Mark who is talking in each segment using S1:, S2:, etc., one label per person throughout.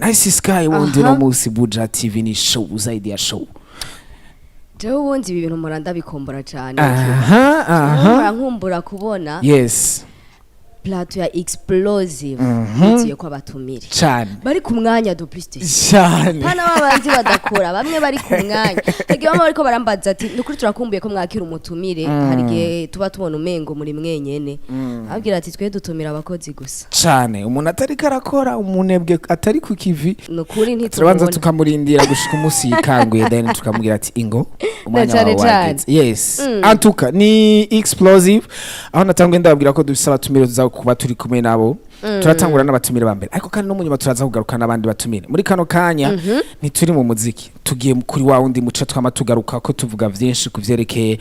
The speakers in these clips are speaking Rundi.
S1: Nice Sky wundi no musi Buja TV ni show zaidi ya show.
S2: Jewe wundi ibi bintu muranda bikombora cyane. Nkumbura kubona.
S1: Yes.
S2: Plateau ya explosive igiye kwa batumire
S1: cyane
S2: bari ku mwanya dupliste
S1: cyane
S2: hana babanzi badakora bamwe bari ku mwanya tege bamwe bariko barambaza ati nukuri turakumbuye ko mwakira umutumire harige tuba tubona umengo muri mwenyene abwira ati twe dutumira abakozi gusa
S1: cyane umuntu atari karakora umunebwe atari ku kivi
S2: nukuri
S1: ntitubanza tukamurindira gushika umunsi yikanguye then tukamubwira ati ingo umwanya wawe yes antuka ni explosive aho natangwe ndababwira ko dufise abatumire kuba turi kumwe nabo turatangura n'abatumire bambere ariko kandi no munyuma turaza kugaruka n'abandi batumire muri kano kanya ntituri mu muziki tugiye kuri wa wundi muce twama tugaruka ko tuvuga vyinshi kuvyerekeye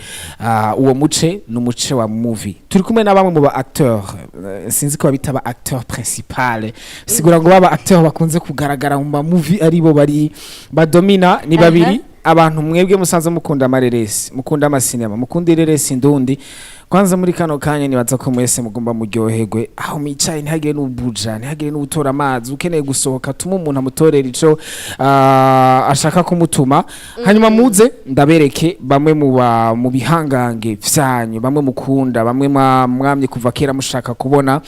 S1: uwo muce n'umuce wa movie turi kumwe n'abamwe mu ba acteur sinzi ko babita acteur principal sigura ngo baba acteur bakunze kugaragara mu movie aribo bari badomina ni babiri abantu mwebwe musanze mukunda amareresi mukunda amasinema mukunda ireresi ndundi kwanza muri kano kanya nibaza ko mwese mugomba muryoherwe aho micaye ntihagire n'ubuja ntihagire n'ubutora amazi ukeneye gusohoka tuma umuntu amutorera ico ashaka kumutuma hanyuma muze ndabereke bamwe mu bihangange vyanyu bamwe mukunda bamwe mwamye kuva kera mushaka kubona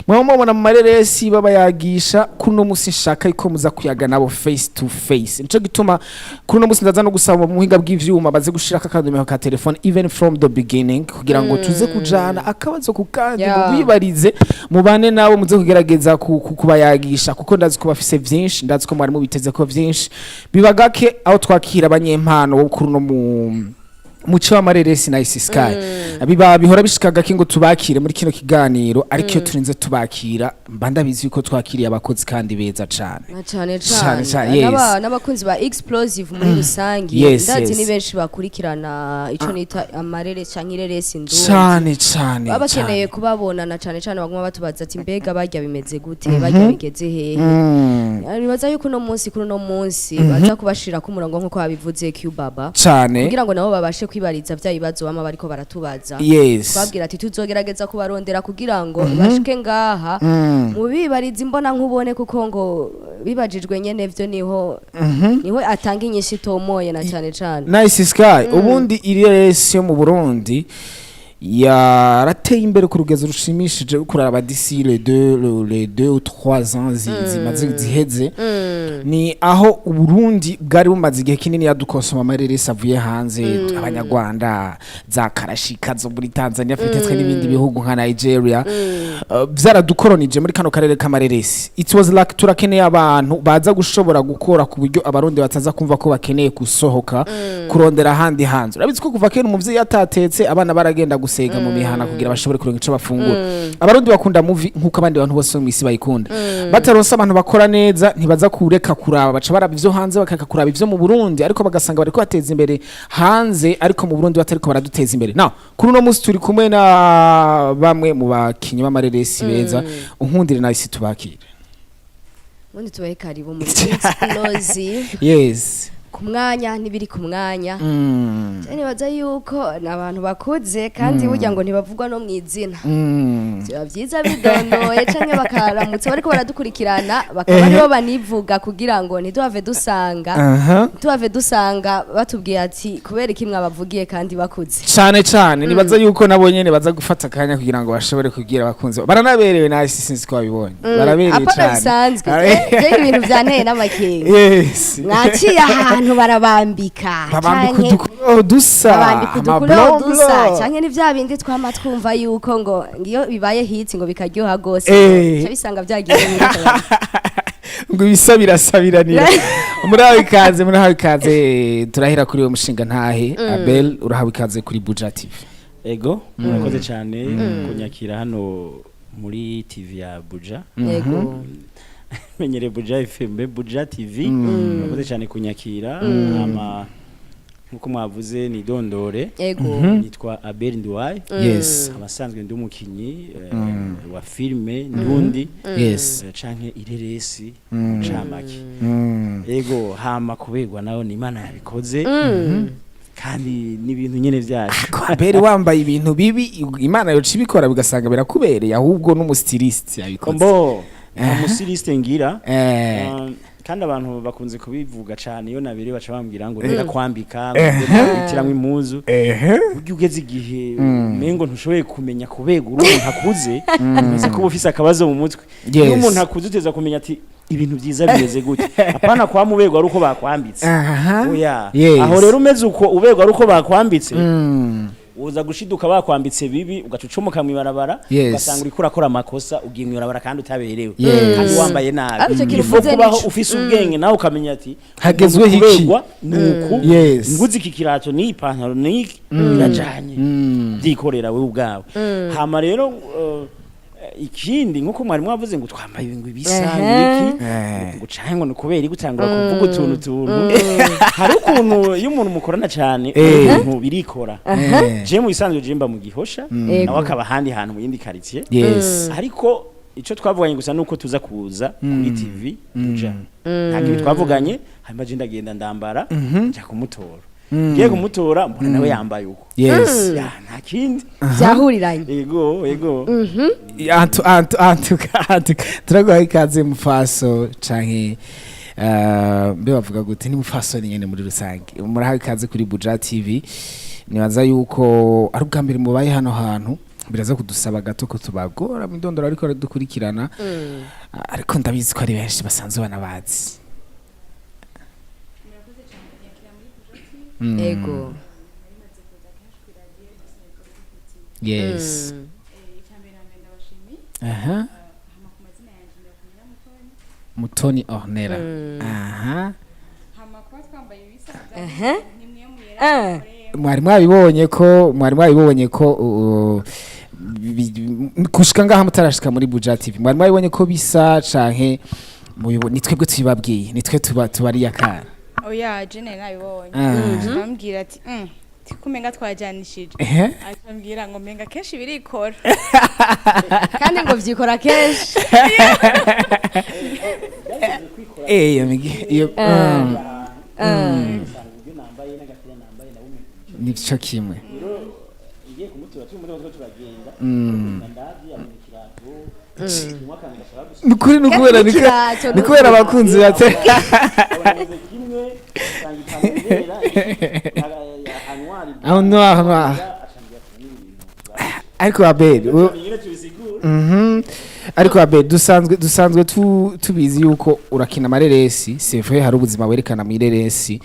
S1: mwamubona mu mareresi baba yagisha kuno musi nshaka iko muza kuyaga nabo face to face nico gituma kuno musi ndaza no gusaba mu buhinga bw'ivyuma baze gushiraka akadumiro ka telefone even from the beginning kugira ngo tuze kujana akabazo kukandi mubibarize mubane nabo muze kugerageza kubayagisha kuko ndazi ko bafise vyinshi ndazi ko mwari mubiteze ko vyinshi bibagake aho twakira abanyempano wo kuruno muco w'amareresi Nice Sky biba bihora bishikaga kingo tubakire muri kino kiganiro ariko iyo turinze tubakira mbanda bizi yuko twakiriye abakozi kandi beza
S2: cyane n'abakunzi ba explosive muri rusangi ndazi ni benshi bakurikirana ico nita amareresi canke ireresi ndundi
S1: cyane
S2: baba bakeneye kubabona na cyane baguma batubaza ati mbega barya bimeze gute barya bigeze hehe nibaza yuko no munsi kuri no munsi baza kubashira ku murongo nko babivuze Q baba
S1: cyane
S2: kugira ngo nabo babashe kwibariza vya bibazo bama bariko baratubaza twabwira ati tuzogerageza kubarondera kugira ngo bashike ngaha mu bibariza imbona nkubone kuko ngo bibajijwe nyene vyo niho atanga inyinshi tomoye na cyane
S1: Nice Sky ubundi ireresi yo mu Burundi yarateye imbere ku rugezo rushimishije kuraba d'ici les 2 ou 3 ans zimaze ziheze ni aho Burundi bwari bumaze igihe kinini yadukosoma amareresi avuye hanze abanyarwanda za karashika zo muri Tanzania fitetswe n'ibindi bihugu nka Nigeria byaradukolonije muri kano karere k'amareresi it was like turakeneye abantu baza gushobora gukora ku buryo abarundi bataza kumva ko bakeneye gusohoka kurondera handi hanze urabitse ko kuva kera umuvyi yatatetse abana baragenda gusega mu mihana kugira bashobore kuronka ico bafungura abarundi bakunda movie nkuko abandi bantu bose mu isi bayikunda bataronse abantu bakora neza ntibaza kureka kuraba baca baraba ivyo hanze bakaka kuraba ivyo mu Burundi ariko bagasanga bariko bateza imbere hanze ariko mu Burundi batariko baraduteza imbere now kuri no musi turi kumwe na bamwe mu bakinyi b'amareresi beza unkundire Nice tubakire
S2: mundi tubaye karibu muri explosive
S1: yes
S2: ku mwanya nibiri ku mwanya cyane baza yuko nabantu bakuze kandi burya ngo ntibavugwa no mwizina biba byiza bidonoye canke bakaramutse bariko baradukurikirana bakaba nibo banivuga kugira ngo ntiduhave dusanga batubwiye ati kubera iki mwabavugiye kandi bakuze
S1: cyane nibaza yuko nabo nyene baza gufata akanya kugira ngo bashobore kugira abakunzi baranaberewe Nice sinzi ko babibonye baraberewe cyane
S2: bisanzwe ibintu vyanteye n'amakenga
S1: yes
S2: mwaciye ahantu barabambika
S1: canke dusa
S2: canke ni vya bindi twama twumva yuko ngo ngiyo bibaye hit ngo bikaryoha gose cyabisanga vyagiye
S1: ngo birasabiraniye murahawe ikaze turahera kuri uwo mushinga ntahe Abel urahawe ikaze kuri Buja TV
S3: ego murakoze cyane kunyakira hano muri TV ya Buja
S2: ego
S3: menyere Buja FM Buja TV murakoze cyane kunyakira ama nkuko mwavuze ni dondore nitwa Abel Ndwaye
S1: yes
S3: abasanzwe ndi umukinyi wa filme ndundi
S1: yes
S3: canke ireresi camaki ego hama kubegwa nayo ni Imana yabikoze kandi n'ibintu nyene vyaje
S1: Abel wambaye ibintu bibi Imana yo cibikora bigasanga birakubereye ahubwo n'umustiliste yabikoze
S3: umustiliste ngira kandi abantu bakunze kubivuga cyane iyo nabiri baca bambwira ngo reka kwambika ngo impuzu buryo ugeze igihe mengo ntushoboye kumenya kubega umuntu akuze neza ko ufise akabazo mu mutwe iyo umuntu akuze uteza kumenya ati ibintu byiza bimeze gute apana kwa mubego ari uko bakwambitse oya aho rero umeze uko ubego ari uko bakwambitse uza gushiduka bakwambitse bibi ugacucumuka mu ibarabara ugasanga uri kurakora amakosa ugiye mu ibarabara kandi utaberewe kandi wambaye nabi ifo kubaho ufise ubwenge nawe ukamenya ati
S1: hagezwe hiki
S3: nuku nguzi iki kirato ni ipantaro ni birajanye byikorera wewe ubwawe hama rero ikindi nkuko mwari mwavuze ngo twambaye ibintu bisa biriki ngo cango no kubera igutangura kuvuga utuntu hari ukuntu iyo umuntu mukorana cyane ibintu birikora je mu bisanzwe je mba mu Gihosha nawe akaba handi hantu mu yindi quartier ariko ico twavuganye gusa nuko tuza kuza kuri TV tuja ntabwo twavuganye hanyuma je ndagenda ndambara nja kumutora ngiye kumutora mbona nawe yambaye uko nta kindi
S2: byahuriranye
S3: yego
S1: antu turaguha ikaze mufaso canke mbe bavuga gute ni mufaso nyene muri rusange muraha ikaze kuri Buja TV nibaza yuko ari ubwa mbere mubaye hano hantu biraza kudusaba gato ko tubagora mu ndondoro ariko dukurikirana ariko ndabizi ko ari benshi basanzwe banabazi
S2: ego
S1: yes Mutoni Ornera mwari mwabibonye ko kushika ngaha mutarashika muri Buja TV mwari mwabibonye ko bisa canke ni twebwe tubibabwiye ni twe tubari yakara
S4: oya jene nabibonye bambwira ati tikumenga twajanishije akambwira ngo menga kenshi birikora
S2: kandi ngo vyikora kenshi
S1: nico kimwe nukuri nukubera abakunzi bate ariko abeli dusanzwe tubizi yuko urakina amareresi c'est vrai hari ubuzima werekana mu ireresi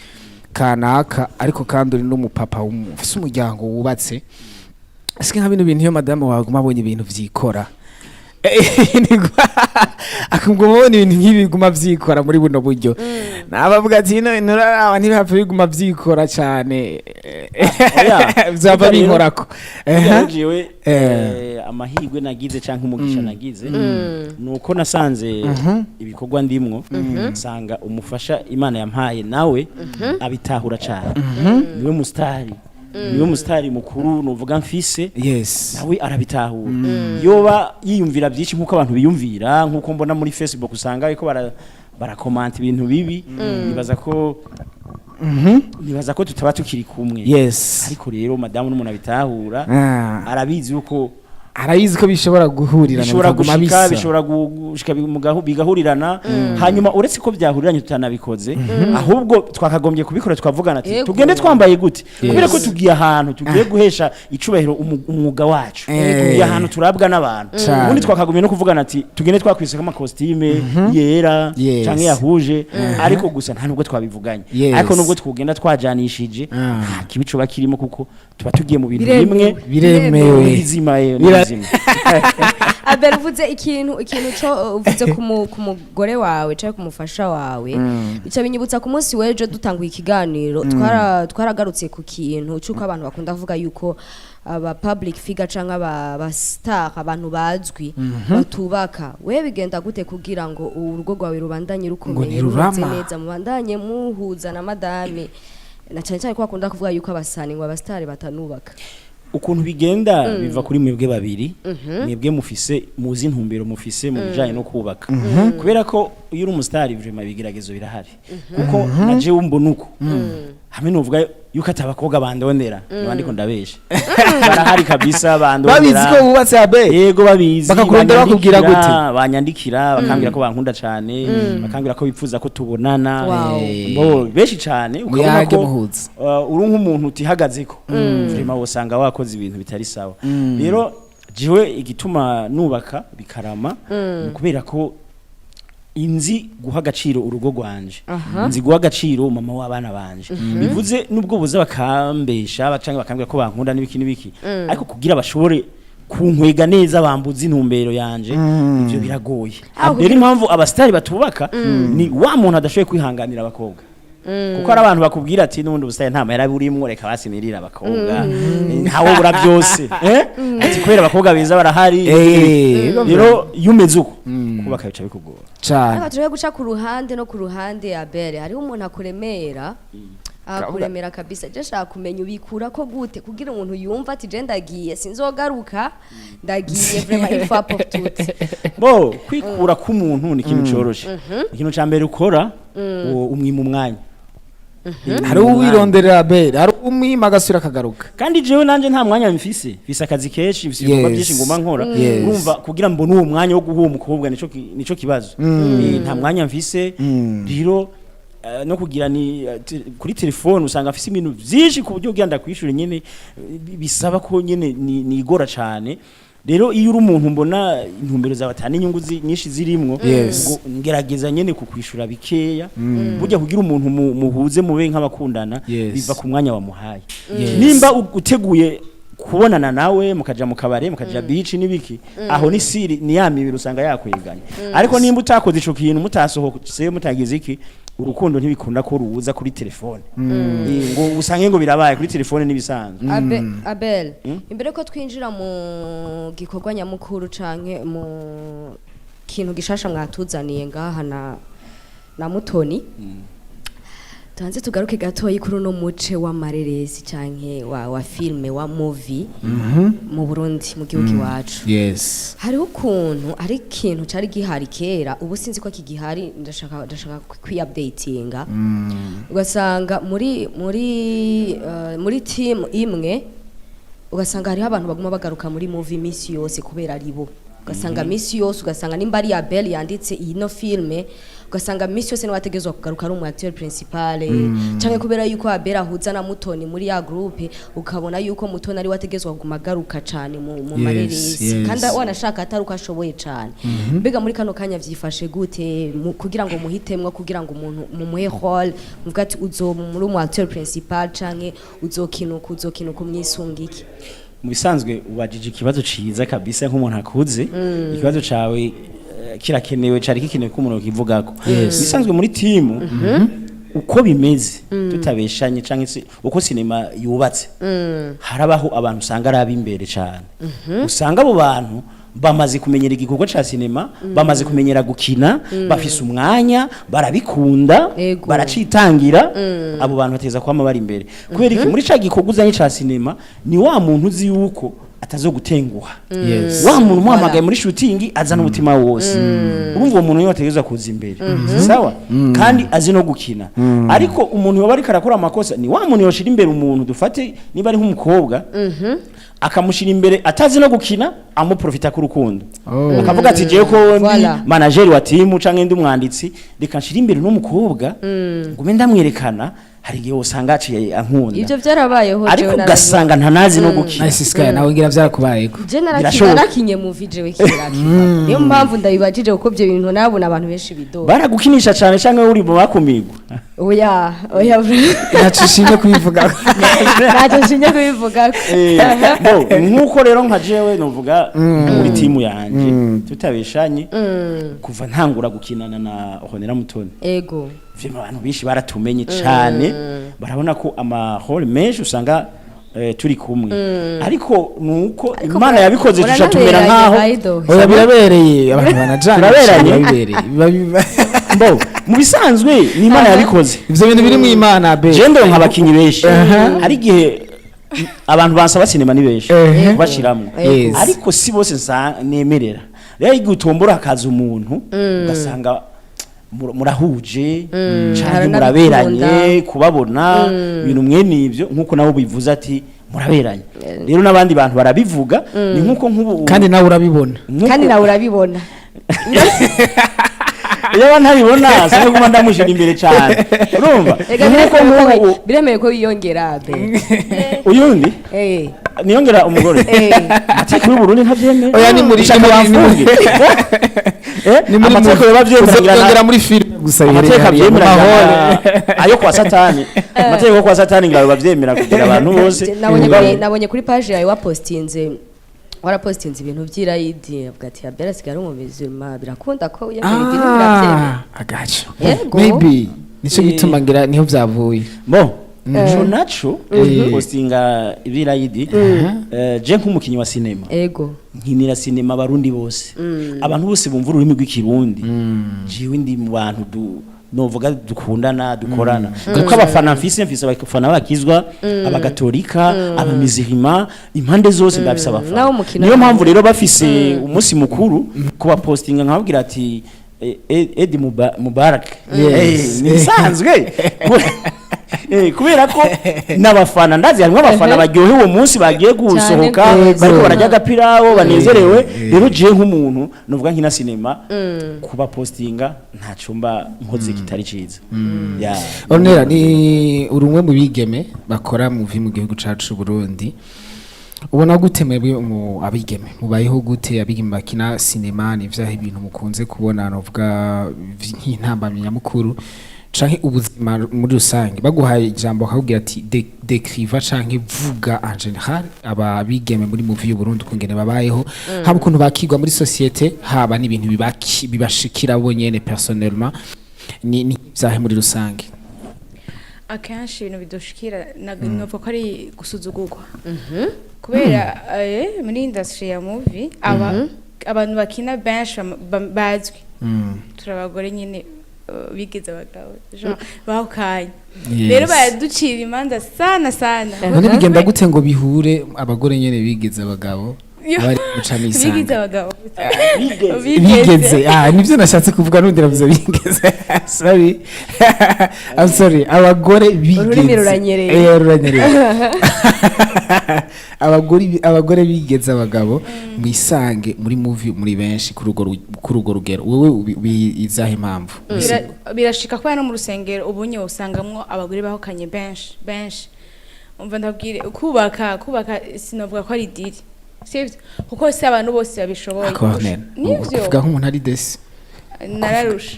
S1: kanaka ariko kandi uri n'umupapa ufise umuryango wubatse asike nka bino bintu iyo madame waguma abonye ibintu vyikora akumva mubona ibintu nk'ibi biguma vyikora muri buno buryo nabavuga ati nturaraba ntibihapfa biguma vyikora cyane vyava binkorako
S3: jewe amahirwe nagize canke umugisha nagize nuko nasanze ibikorwa ndimwo nsanga umufasha Imana yampaye nawe abitahura cyane niwe mustari mukuru nuvuga mfise nawe arabitahura yoba yiyumvira byinshi nkuko abantu biyumvira nkuko mbona muri Facebook usanga ariko barakomanta ibintu bibi nibaza ko tutaba tukiri kumwe ariko rero madamu n'umuntu abitahura arabizi uko
S1: arayizi ko bishobora guhurirana
S3: bishobora gushika bigahurirana hanyuma uretse ko byahuriranye tutanabikoze ahubwo twakagombye kubikora twavugana ati tugende twambaye gute kubera ko tugiye ahantu tugiye guhesha icubahiro umwuga wacu tugiye ahantu turabwa n'abantu ubundi twakagombye no kuvugana ati tugende twakwiseka ama costume yera canke yahuje ariko gusa nta nubwo twabivuganye ariko nubwo twugenda twajanishije kibico bakirimo kuko tuba tugiye mu bintu bimwe
S1: biremewe
S3: bizima
S2: Abel uvuze ikintu cyo uvuze ku mugore wawe cyangwa kumufasha wawe bica binyibutsa ku munsi wejo dutanguye ikiganiro twaragarutse ku kintu cyuko abantu bakunda kuvuga yuko aba public figure cyangwa aba star abantu bazwi batubaka we bigenda gute kugira ngo urugo rwawe rubandanye rukomeye rumeze neza mubandanye muhuza na madame na cyane ko bakunda kuvuga yuko abasani ngo abastari batanubaka
S3: ukuntu bigenda biva kuri mwebwe babiri mwebwe mufise muzi ntumbero mufise mu bijanye no kubaka kubera ko iyo uri umustar vraiment bigeragezo birahari kuko naje wumbonuko hamwe nuvuga yuko atabakobwa bandondera nibandi ko ndabesha barahari kabisa bandondera
S1: babizi ko bubatse abe
S3: yego babizi
S1: bakakurondera bakubwira gute
S3: banyandikira bakambwira ko bankunda cyane bakambwira ko bipfuza ko tubonana
S2: Wow.
S3: benshi cyane ukabona ko uri nk'umuntu utihagazeko vraiment wosanga wakoze ibintu bitari sawa rero jiwe igituma nubaka bikarama kubera ko inzi guha agaciro urugo rwanje inzi guha agaciro mama w'abana banje bivuze nubwo buza bakambesha bacange bakambwira ko bankunda n'ibiki ariko kugira bashobore kunkwega neza bambuza intumbero yanje ivyo biragoye rero impamvu abastari batubaka ni wa muntu adashoboye kwihanganira abakobwa kuko ari abantu bakubwira ati n'ubundi ubustari nta mahera burimwo reka basinirira abakobwa ntawo bura byose ati kubera abakobwa beza barahari rero yumeze uko kubaka bica bikugora
S1: cyane
S2: ariko tuje guca ku ruhande no ku ruhande ya bere hariho umuntu akuremera akuremera kabisa je shaka kumenya ubikura ko gute kugira umuntu yumva ati je ndagiye sinzogaruka ndagiye vraiment il faut pour tout
S3: bo kwikura ku muntu ni ikintu coroshe ikintu ca mbere ukora umwima umwanya
S1: hari uwironderera bere hari umwima agasura akagaruka
S3: kandi jewe nanje nta mwanya mfise fise akazi kenshi mfise ibikorwa byinshi ngoma nkora urumva kugira mbone uwo mwanya wo guha umukobwa nico kibazo nta mwanya mfise rero no kugira ni kuri telefone usanga afise ibintu byinshi ku buryo ugenda kwishura nyene bisaba ko nyene ni igora cyane rero iyo uri umuntu mbona intumbero za batani inyungu nyinshi zirimwo ngerageza nyene kukwishura bikeya burya kugira umuntu muhuze mube nk'abakundana biva ku mwanya wamuhaye nimba uteguye kubonana nawe mukaja mu kabare mukaja beach nibiki aho ni siri ni yamibiri usanga yakweganye ariko nimba utakoze ico kintu mutasohotse mutagize iki urukundo ntibikunda ko ruza kuri telefone ngo usange ngo birabaye kuri telefone nibisanzwe
S2: Abel imbere ko twinjira mu gikorwa nyamukuru canke mu kintu gishasha mwatuzaniye ngaha na Mutoni tanze tugaruke gatoyi kuri no muce wa mareresi canke wa filme wa movie mu Burundi mu gihugu wacu
S1: yes
S2: hari ukuntu ari ikintu cari gihari kera ubu sinzi ko kigihari ndashaka kwi-updatinga ugasanga muri team imwe ugasanga hari abantu baguma bagaruka muri movie miss yose kubera aribo ugasanga miss yose ugasanga nimba ari Abel yanditse ino filme ugasanga miss yose n'abategezwa kugaruka ari umu acteur principal canke kubera yuko Abel ahuza na Mutoni muri ya groupe ukabona yuko Mutoni ari wategezwa kuguma garuka cyane mu mareresi kandi wanashaka ataruka ashoboye cyane mbega muri kano kanya vyifashe gute kugira ngo muhitemwe kugira ngo umuntu mumuhe role muvuga ati uzo muri umu acteur principal canke uzokina kumwisunga iki
S3: mu bisanzwe ubajije ikibazo ciza kabisa nk'umuntu akuze ikibazo cawe kirakenewe cari kikenewe ko umuntu kivugako bisanzwe muri timu uko bimeze tutabeshanye canke uko sinema yubatse harabaho abantu usanga ari abimbere cyane usanga abo bantu bamaze kumenyera igikorwa ca sinema bamaze kumenyera gukina bafise umwanya barabikunda baracitangira abo bantu bateza kwama bari imbere kubera iki muri ca gikorwa uzanye ca sinema ni wa muntu uzi yuko atazo gutenguha wa muntu muhamagaye muri shooting azana umutima wose urumva uwo muntu niwe ategeza kuza imbere sawa kandi azi no gukina ariko umuntu yoba ariko arakora amakosa ni wa muntu yoshira imbere umuntu dufate niba ari nk'umukobwa akamushira imbere atazi no gukina amuprofita ku rukundo akavuga ati je ko ndi manager wa timu canke ndi umwanditsi reka nshira imbere n'umukobwa ngume ndamwerekana hari gihe usanga aciye ankunda
S2: ivyo byarabayeho
S3: ariko gasanga ntanazi no gukina
S1: nasiskaye nawe ngira byarakubayeko
S2: narakinye mu video wikiraki niyo mpamvu ndabibajije uko byo bintu nabona abantu benshi bidoba
S3: baragukinisha cyane canke uri mu bakumigwa
S2: oya
S1: nacishimye kubivuga
S3: nkuko rero nka jewe novuga muri timu yanje tutabeshanye kuva ntangura gukinana na Honera Mutoni
S2: ego
S3: vima abantu bishi baratumenye cyane barabona ko amahoro menshi usanga turi kumwe ariko nuko Imana yabikoze tucatumera nkaho
S1: oya birabereye abantu banajana birabereye
S3: mbo mu bisanzwe ni Imana yabikoze
S1: ivyo bintu biri mu Imana be
S3: jendo nk'abakinyi benshi ari gihe abantu bansaba sinema ni benshi bashiramwe ariko si bose nemerera rero igutombora akaza umuntu ugasanga murahuje cyane muraberanye kubabona ibintu mwene ibyo nkuko nawe bivuze ati muraberanye rero nabandi bantu barabivuga ni nkuko nkubu
S1: kandi nawe urabibona
S3: iyo ntabibona sanga kuma ndamushira imbere cyane urumva
S2: nkuko biremeye ko yiyongera
S3: uyundi niyongera umugore amateka y'u Burundi ntavyemeye
S1: oya ni muri
S3: amateka
S1: y'abavyemera muri film gusa
S3: amateka byemera ayo kwa satani amateka yo kwa satani ngayo bavyemera kugira abantu bose
S2: nabonye kuri page yawe warapostinze ibintu by'irayidi avuga ati abera sigara mu bizima birakunda ko yemera ibintu biravyemera
S1: agacho maybe nico gituma ngira niho byavuye
S3: naco postinga ibirayidi je nk'umukinyi wa sinema nkinira sinema abarundi bose abantu bose bumva ururimi rw'ikirundi jiwe ndi mu bantu novuga dukundana dukorana kuko abafana mfise abafana bakizwa abagatolika abamizihima impande zose ndabisa abafana niyo mpamvu rero bafise umunsi mukuru kuba postinga nkababwira ati Edi Mubarak nisanzwe kubera ko n'abafana ndazi harimo abafana baryohe uwo munsi bagiye gusohoka bariko barajya agapirawo banezerewe rero je nk'umuntu nuvuga nkina sinema kuba postinga nta cumba nkoze kitari ciza
S1: onera ni urumwe mu bigeme bakora mu gihugu cacu Burundi ubona gute mwebwe mu abigeme mubayeho gute abigeme bakina sinema ni vyaho ibintu mukunze kubona novuga nk'intambamye nyamukuru canke ubuzima muri rusange baguhaye ijambo bakubwira ati décriva canke vuga en général ababigeme muri movie y'u Burundi kungene babayeho haba ukuntu bakigwa muri société haba n'ibintu bibashikira bo nyene personnellement ni vyahe muri rusange
S4: akenshi ibintu bidushikira novuga ko ari gusuzugurwa kubera muri industry ya movie abantu bakina benshi bazwi turabagore nyine bigeze abagabo bahukanye rero baraducira imanza sana
S1: none bigenda gute ngo bihure abagore nyene bigeze abagabo bari gucana isanga
S4: bigeze abagabo
S1: bigeze nivyo nashatse kuvuga n'undira bizo bigeze sorry I'm sorry abagore bigeze ruranyereye abagore bigeze abagabo mwisange muri movie muri benshi kuri ugo rugero wowe izahe impamvu
S4: birashika kwa no mu rusengero ubunye usangamwo abagore bahokanye benshi umva ndabwire kubaka sinovuga ko ari diri sivyo kuko se abantu bose babishoboye
S1: nivyo uvuga nk'umuntu ari desi
S4: nararusha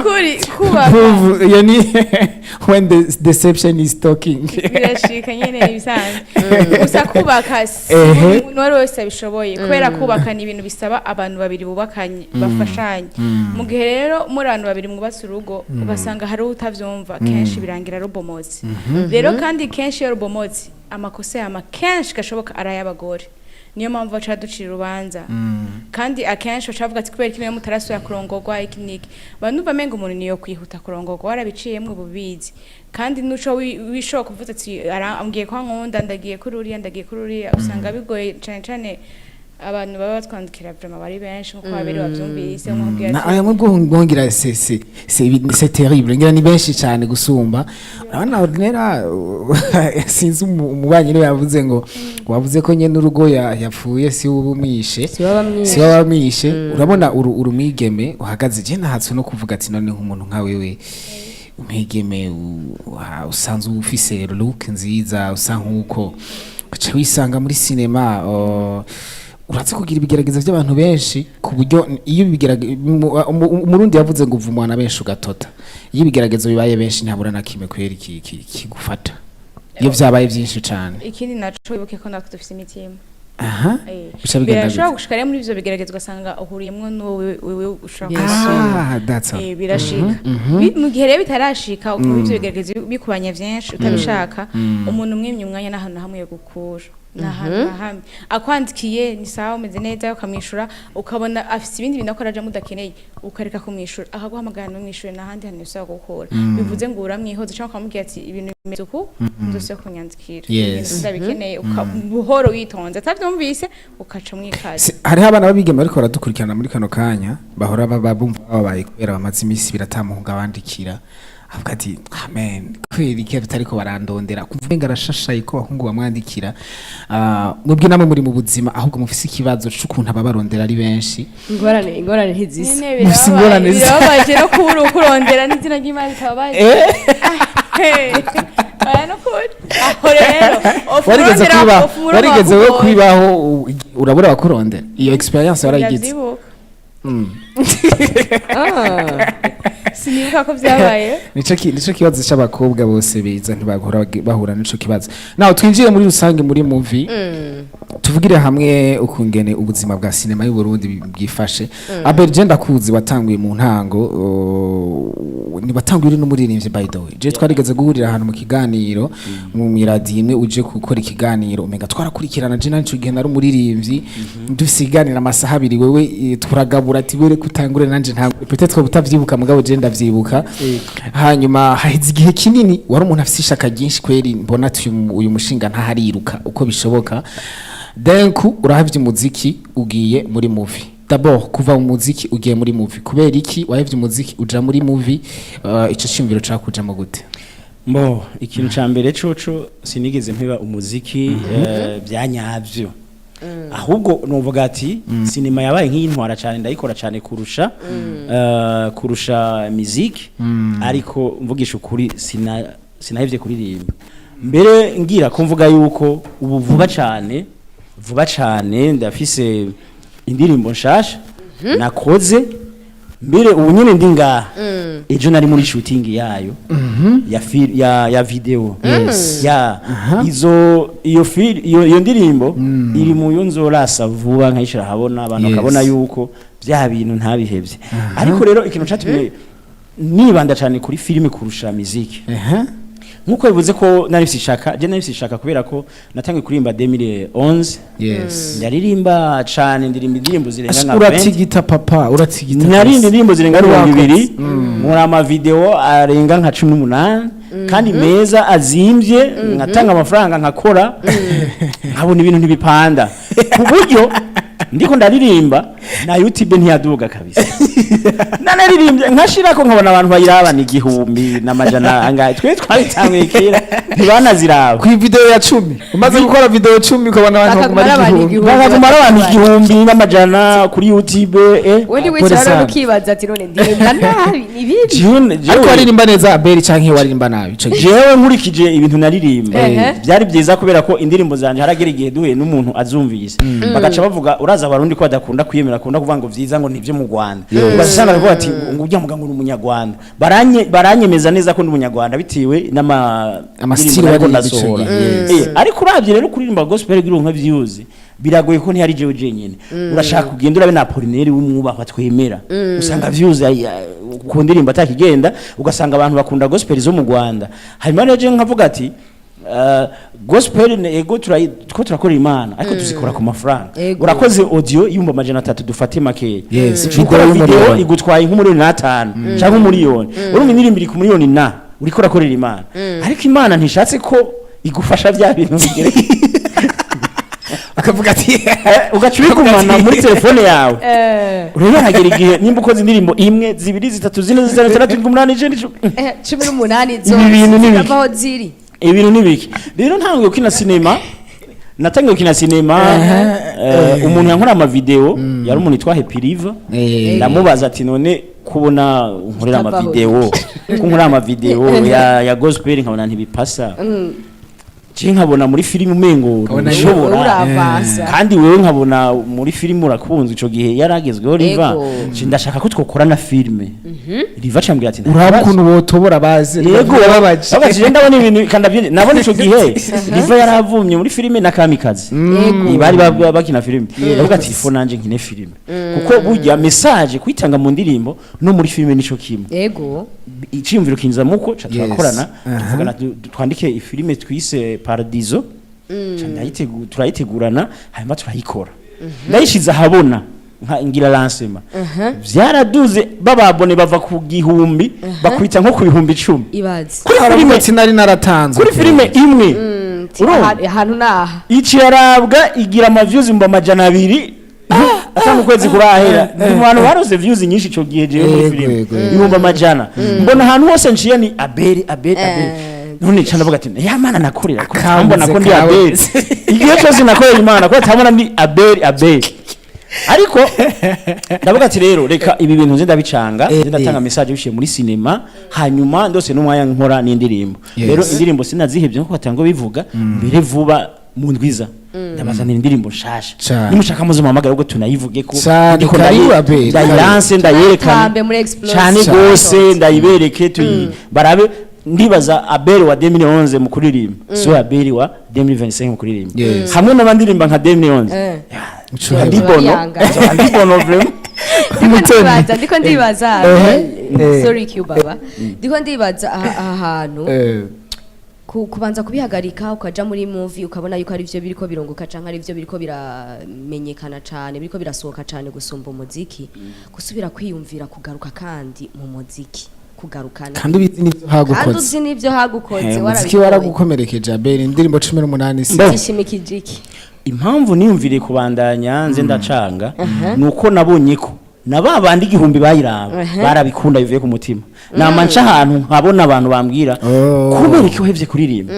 S4: kuri kubaka
S1: yani when the deception is talking
S4: birashika nyene ibisanzwe gusa kubaka n'uwari wese abishoboye kubera kubaka ni ibintu bisaba abantu babiri bubakanye bafashanye mu gihe rero muri abantu babiri mwubatse urugo ugasanga hari utavyumva kenshi birangira rubomotsi rero kandi kenshi iyo rubomotsi amakosa yama kenshi gashoboka arayabagore niyo mpamvu baca ducira urubanza kandi akenshi bacavuga ati kubera kimwe mutarasubira kurongorwa ikiniki bantu bamenga umuntu niyo kwihuta kurongorwa warabiciyemwe bubizi kandi nuco wishoka kuvuga ati ambwiye ko nkunda ndagiye kuri usanga bigoye cyane abantu baba batwandikira vraiment bari benshi nko babiri bavyumvise nkubwira ati
S1: aya mubwongira c'est terrible ngira ni benshi cyane gusumba urabona ordinaire sinzi umubanyi ne yavuze ngo wavuze ko nyene urugo yapfuye si ubumwishe si wabamwishe urabona urumwigeme uhagaze je nahatse no kuvuga ati none nk'umuntu nka wewe umwigeme usanzwe ufise look nziza usa nkuko uca wisanga muri cinema uratse kugira ibigerageza by'abantu benshi ku buryo iyo umurundi yavuze ngo uva umwana benshi ugatota iyo ibigeragezo bibaye benshi ntabura na kimwe kwera kigufata iyo byabaye byinshi cyane
S4: ikindi naco wibuke ko natwe dufite imitima
S1: birashobora
S4: gushika muri ivyo bigerageza ugasanga uhuriyemwo n'uwewe ushaka birashika mu gihe rero bitarashika ukuri ivyo bigerageza bikubanya vyinshi utabishaka umuntu umwimye umwanya n'ahantu hamwe yo gukura nahantu hamwe akwandikiye ni sawa umeze neza ukamwishura ukabona afite ibindi bintu akora aje mudakeneye ukareka kumwishura akaguhamagara no mwishura nahandi hano usaba gukora bivuze ngo uramwihoza cyangwa ukamubwira ati ibintu bimeze uku ndose kunyandikira ndabikeneye buhoro witonze atavyumvise ukaca mwikaze
S1: hariho abana babigeme bariko baradukurikirana muri kano kanya bahora bumva babaye kubera bamaze imisi biratamuhunga bandikira avuga ati amen kweri ke bitariko barandondera kumva ngarashashaye ko bahungu bamwandikira mubwe namwe muri mu buzima ahubwo mufise ikibazo cy'ukuntu ababarondera ari benshi
S2: ingorane ntizisa
S1: mufise ingorane
S4: birabaje no kurondera n'izina ry'Imana tabaje no kuri aho rero
S1: warigeze wo kwibaho urabura bakurondera iyo experience warayigize
S4: sinibuka ko byabaye
S1: nico kibazo cy'abakobwa bose biza ntibagora bahura nico kibazo naho twinjire muri rusange muri movie tuvugire hamwe ukungene ubuzima bwa cinema y'u Burundi bwifashe Bigenda kuzi watanguye mu ntango ni batanguye no muri rimvye by the way je twarigeze guhurira ahantu mu kiganiro mu miradimwe uje gukora ikiganiro umenga twarakurikirana je nancu genda ari umuririmvyi dusiganira amasaha abiri wewe turagabura ati were kutangure nanje ntabwo peut-être utavyibuka mugabo je ndavyibuka hanyuma hahize igihe kinini wari umuntu afise ishaka ryinshi kweri mbona ati uyu mushinga ntahariruka uko bishoboka denku urahavye umuziki ugiye muri movie d'abord kuva mu muziki ugiye muri movie kubera iki wahavye umuziki uja muri movie ico shimviro cakuja mu gute
S3: mbo ikintu ca mbere coco sinigeze mpiba umuziki byanyavyo ahubwo nuvuga ati sinema yabaye nk'intwara cyane ndayikora cyane kurusha muziki ariko mvugisha ukuri sinahevye kuririmba mbere ngira ko mvuga yuko ubu vuba cyane ndafise indirimbo nshasha nakoze mbere ubu nyine ndi ngaha ejo nari muri shooting yayo ya video iyo ndirimbo iri mu yo nzorasa vuba nkayishira habona abantu bakabona yuko bya bintu ntabihevye ariko rero ikintu cyatumye nibanda cyane kuri filime kurusha muziki nkuko bivuze ko nari sishaka kubera ko natangiye kurimba 2011 ndaririmba cyane ndirimba indirimbo zirenga nka 20
S1: uratigita papa uratigita
S3: nari indirimbo zirenga 200 muri ama video arenga nka 18 kandi meza azimvye ngatanga amafaranga nkakora nkabona ibintu ntibipanda ku buryo ndiko ndaririmba na YouTube ntiyaduga kabisa nanaririmbye nkashirako nkabona abantu bayirabana igihumbi n'amajana angahe twe twabitanguye kera ntibanaziraba
S1: ku video ya 10 umaze gukora video 10 ukabona abantu
S3: bakumara abantu igihumbi n'amajana kuri YouTube
S2: wendi wicara ukibaza ati none ndirimba nabi nibindi
S1: ariko waririmba neza Beri canke waririmba nabi
S3: jewe nkurikije ibintu naririmba byari byiza kubera ko indirimbo zanje haragera igihe duhuye n'umuntu azumvise bagaca bavuga uraza abarundi ko badakunda kwiyemera akunda kuvuga ngo vyiza ngo nivyo mu Rwanda basanga bavuga ati ngo ujya muga ngo n'umunyarwanda baranyemeza neza ko n'umunyarwanda bitiwe
S1: amasiri wari
S3: ndasohora ariko uravye rero kuririmba gospel gironka views biragoye ko ntihari jewe jenyene urashaka kugenda urabe na Apollinaire w'umwubahwa twemera usanga views ku ndirimbo atakigenda ugasanga abantu bakunda gospel zo mu Rwanda hanyuma rero je nkavuga ati gospel ego turakora Imana ariko tuzikora ku mafaranga urakoze audio yumba majana 3 dufate make video igutwaye nk'umuriyoni 5 cyangwa umuriyoni urumva indirimbo iri ku muriyoni na uriko urakorera Imana ariko Imana ntishatse ko igufasha bya bintu bigere
S1: akavuga ati
S3: ugacubigumana muri telefone yawe urebe hagera igihe nimba ukoze indirimbo imwe zibiri zitatu zine zitanu zitandatu
S2: 18 zo zikabaho ziri
S3: ibintu nibiki rero ntangiye gukina cinema natangiye gukina cinema umuntu yankora ama video yari umuntu yitwa Happy River ndamubaza ati none kubona nkorera ama video kunkora ama video ya gospel nkabona ntibipasa nkabona muri filime umengo nishobora kandi wewe nkabona muri filime urakunze ico gihe yaragezweho Riva ndashaka ko twokorana filime Riva cyambwira ati
S1: uraba kuntu botobora baze
S3: yego abaje ndabona ibintu kandavye nabona ico gihe Riva yaravumye muri filime na Kamikazi bari bakina filime ndavuga ati ifo nanje nkine filime kuko burya message kwitanga mu ndirimbo no muri filime nico kimwe
S2: yego
S3: iciyumviro kinza muko turakorana tuvugana twandike ifilime twise Paradiso turayitegurana hanyuma turayikora ndayishize ahabona ngira lancement vyaraduze bababone bava ku gihumbi bakwita nko ku bihumbi 10
S2: ibaze
S3: kuri filime
S1: sinari naratanze
S3: kuri filime imwe
S2: ahantu naha
S3: icirabwa igira ama views mba majana 2 atanu kwezi kurahera mu bantu barose views nyinshi ico gihe je muri filime ibumba majana mbona ahantu hose nciye ni aberi none cyane avuga ati ya mana nakorera ko mbona ko ndi aberi igihe cyose nakorera imana ko tamona ndi aberi ariko ndavuga ati rero reka ibi bintu nze ndabicanga ndatanga message bishiye muri cinema hanyuma ndose n'umwanya nkora n'indirimbo rero indirimbo sinazihebye nko batango bivuga mbere vuba mu ndwiza ndabazanira indirimbo nshasha nimushaka muzo mamagara ubwo tunayivuge ko ndiko ndayilance ndayerekana cyane gose ndayibereke barabe ndibaza aberi wa 2011 mu kuririmba so aberi wa 2025 mu kuririmba hamwe n'abandirimba nka 2011 ndibono vraiment
S2: ndiko ndibaza sorry Baba ndiko ndibaza ahantu kubanza kubihagarika ukaja muri movie ukabona yuko ari byo biriko birongoka canke ari byo biriko biramenyekana cane biriko birasohoka cane gusumba umuziki gusubira kwiyumvira kugaruka kandi mu muziki kugarukana
S1: kandi ubizi nivyo hagukoze
S2: kandi uzi nivyo hagukoze
S1: waragukomerekeje aberi indirimbo 18
S2: zishimikije iki
S3: impamvu niyumvire kubandanya nze ndacanga nuko nabonye ko nababandi igihumbi bayiraba barabikunda bivuye ku mutima namanca ahantu nkabona abantu bambwira kubera iki uhevye kuririmba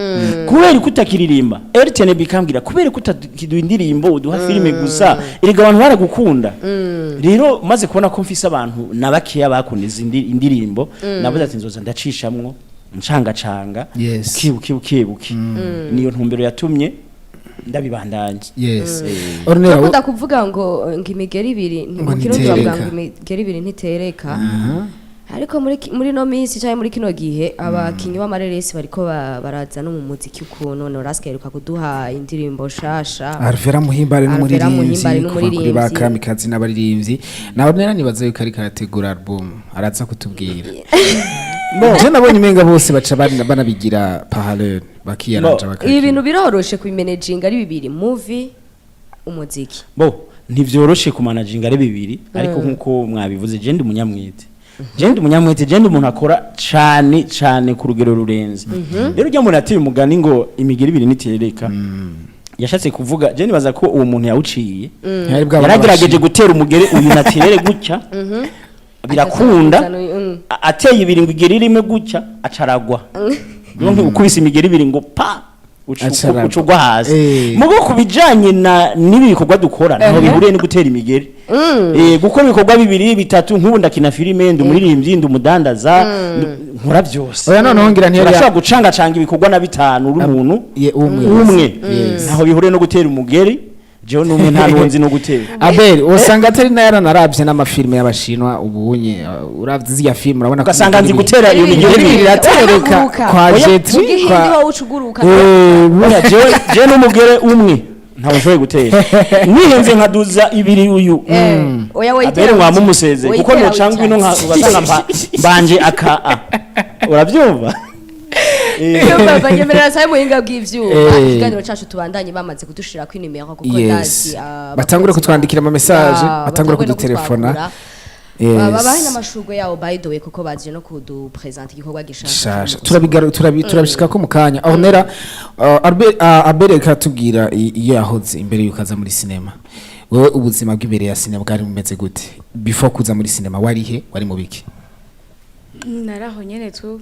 S3: kubera ko utakiririmba RTN bikambwira kubera ko utakiduha indirimbo uduha filime gusa erega abantu baragukunda rero maze kubona ko mfise abantu nabakeya bakuniza indirimbo nabuze ati nzoza ndacishamwo ncanga ukibuki niyo ntumbero yatumye ndabibandanye
S2: Ornera kuvuga ngo imigeri ibiri mu kirundi bavuga ngo imigeri ibiri ntitereka ariko muri no minsi cyane muri kino gihe abakinyi b'amareresi bariko baraza no mu muziki ukuntu no raskeruka kuduha indirimbo shasha
S1: Arvera Muhimbare n'umuririmbyi bakamikazi n'abaririmbyi naho nera nibaza yuko ari karategura album araza kutubwira je nabonye imenga bose baca banabigira parallel bakiyaranja bakaki
S2: ibintu biroroshe kubimanaging ari bibiri movie umuziki
S3: ntivyoroshe kumanaginga ari bibiri ariko nkuko mwabivuze je ndi munyamwete je ndi umuntu akora cyane ku rugero rurenze rero ujya umuntu ati umugani ngo imigeri ibiri nitereka yashatse kuvuga je nibaza ko uwo muntu yawuciye yaragerageje gutera umugere uyu natirere gutya birakunda ateye ibiri ngo igeri rimwe gutya acaragwa nonke ukubise imigeri ibiri ngo pa ucugwa hasi mugo kubijanye nibi bikorwa dukora naho bihuriye no gutera imigeri gukora ibikorwa bibiri bitatu nk'ubunda kina filime ndi umuririmbyi ndi umudandaza nkora byose
S1: oya none ngira ntiyari
S3: ashaka gucanga ibikorwa na bitanu uri umuntu umwe naho bihuriye no gutera umugeri jewe numwe nta nonzi no gutera
S1: Abel usanga atari nayara narabye n'amafilme y'abashinwa ubunye uravye ziya film urabona
S3: ugasanga nzi gutera iyo migeri
S1: iratereka kwa jetri
S2: kwa ucuguruka
S3: je n'umugere umwe ntawe nshoboye gutera nihenze nkaduza ibiri uyu
S2: oya
S3: Abel mwamumuseze kuko no cangwe no ugasanga mbanje aka urabyumva
S2: iyo babanyemerera sai muhinga bw'ivyuma ikiganiro cacu tubandanye bamaze kudushira ku nimero kuko ndazi
S1: batangure kutwandikira ama message batangure kudutelefona
S2: babahe n'amashurwe yawo by the way kuko baje no kudupresenter igikorwa gishasha
S1: turabishika ko mukanya Ornera Abel katubwira iyo yahoze imbere yukaza muri cinema wewe ubuzima bw'imbere ya cinema bwari bumeze gute before kuza muri cinema wari mu biki
S4: naraho nyene tu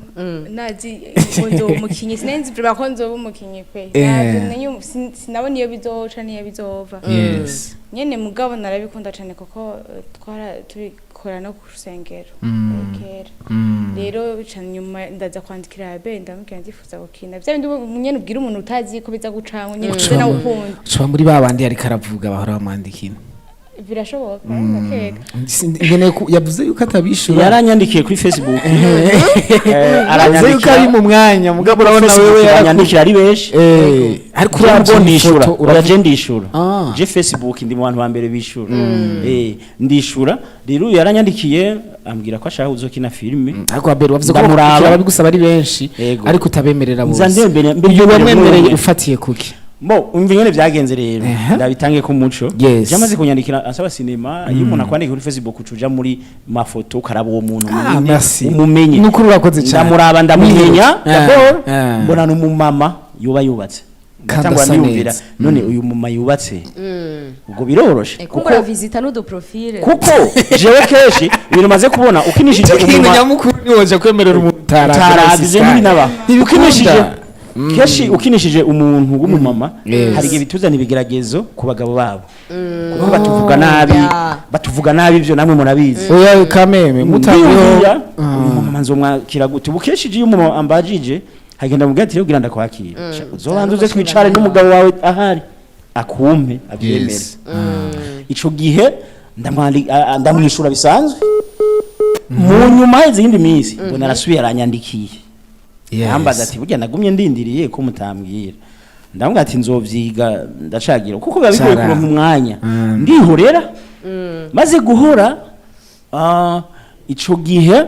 S4: nazi ngo umukinyi sinenzi priba ko nzoba umukinyi kwe sinabona iyo bizoca niyo bizova nyene mugabo narabikunda cyane kuko tubikora no ku rusengero kera rero cyane nyuma ndaza kwandikira Abel ndamubwira ndifuza gukina bya bindi nyene ubwira umuntu utazi ko biza gucanwa nyene na ukunda
S1: cyo muri babandi ari karavuga bahora bamwandikina
S4: birashoboka ndakeka
S1: ngene yavuze yuko atabishura
S3: yaranyandikiye kuri Facebook
S1: aravuze yuko ari mu mwanya mugabo urabona wewe
S3: yaranyandikira ari benshi
S1: ariko urabonishura
S3: urajendishura je Facebook ndi mu bantu ba mbere bishura ndishura rero yaranyandikiye ambwira ko ashaka uzokina filme
S1: ariko Abel wavuze ko ababigusaba ari benshi ariko utabemerera bose
S3: nzandembere
S1: iyo bamwemereye ufatiye kuki
S3: umva ingene byagenze rero ndabitangiye ku muco
S1: Yes.
S3: yamaze kunyandikira asaba sinema iyo umuntu akwandika kuri Facebook ucuja muri mafoto ukaraba uwo muntu
S1: merci.
S3: umumenye
S1: Nukuri urakoze cyane.
S3: ndamuraba ndamumenya d'abord
S1: Ah.
S3: mbona n'umumama yuba yubatse ndatangwa
S1: asa
S3: niyumvira
S1: neza.
S3: none uyu mumama yubatse ubwo biroroshe
S2: kuko visita n'udu profile
S3: kuko jewe keshi ibintu maze kubona ukinishije
S1: ikintu nyamukuru niwoje kwemerera umuntu
S3: utarabize n'ibinaba ukinishije
S1: Ntibikunda.
S3: keshi ukinishije umuntu w'umumama
S1: Yes.
S3: hari igihe bituzana ibigeragezo ku bagabo babo kuko batuvuga nabi ibyo namwe murabizi
S1: oya kameme mutangiho
S3: mutangiriya umumama nzomwakira gute ubukeshije iyo umumama ambajije hagenda mubwira ati rero gira ndakwakira uzobanza uze twicare n'umugabo wawe ahari akumpe abyemere ico gihe ndamwishura bisanzwe mu nyuma y'izindi minsi ngo narasubiye aranyandikiye yambaza ati burya nagumye ndindiriye ko mutambwira ndamubwira ati nzovyiga ndacagira kuko biba bigoye kuronka umwanya ndihorera maze guhora ico gihe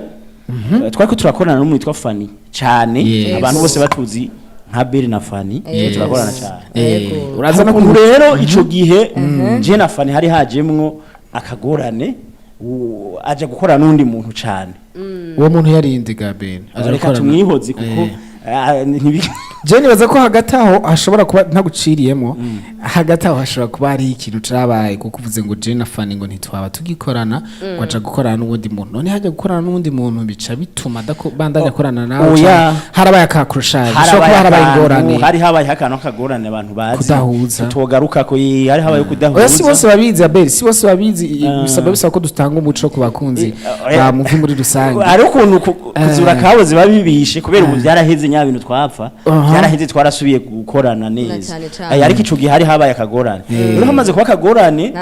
S3: twariko turakorana n'umuntu witwa Fanny cyane abantu bose batuzi nka Beri na Fanny turakorana cyane uraza no rero ico gihe je na Fanny hari hajemwo akagorane aje gukora n'undi muntu cyane
S1: uwo muntu yarinde Gaben
S3: aje gukora tumwihozi kuko
S1: je nibaza ko hagati aho hashobora kuba ntaguciriyemo hagati aho hashobora kuba hari ikintu cyabaye kuko uvuze ngo je na Fanny ngo ntitwaba tugikorana ngo aje gukorana n'undi muntu none hajya gukorana n'undi muntu bica bituma bandanya gukorana nawe harabaye akakurushaje bishobora kuba harabaye ingorane
S3: hari habaye hakano kagorane abantu bazi
S1: kudahuza
S3: tugaruka ko hari habaye kudahuza
S1: oya si bose babizi Abel si bose babizi bisaba ko dutanga umuco ku bakunzi ba muvi muri rusange
S3: ari ukuntu kuzura kaboze babibishe kubera ubu byaraheze nyabintu twapfa byaraheze twarasubiye gukorana neza ariko ico gihe hari habaye akagorane rero hamaze kuba akagorane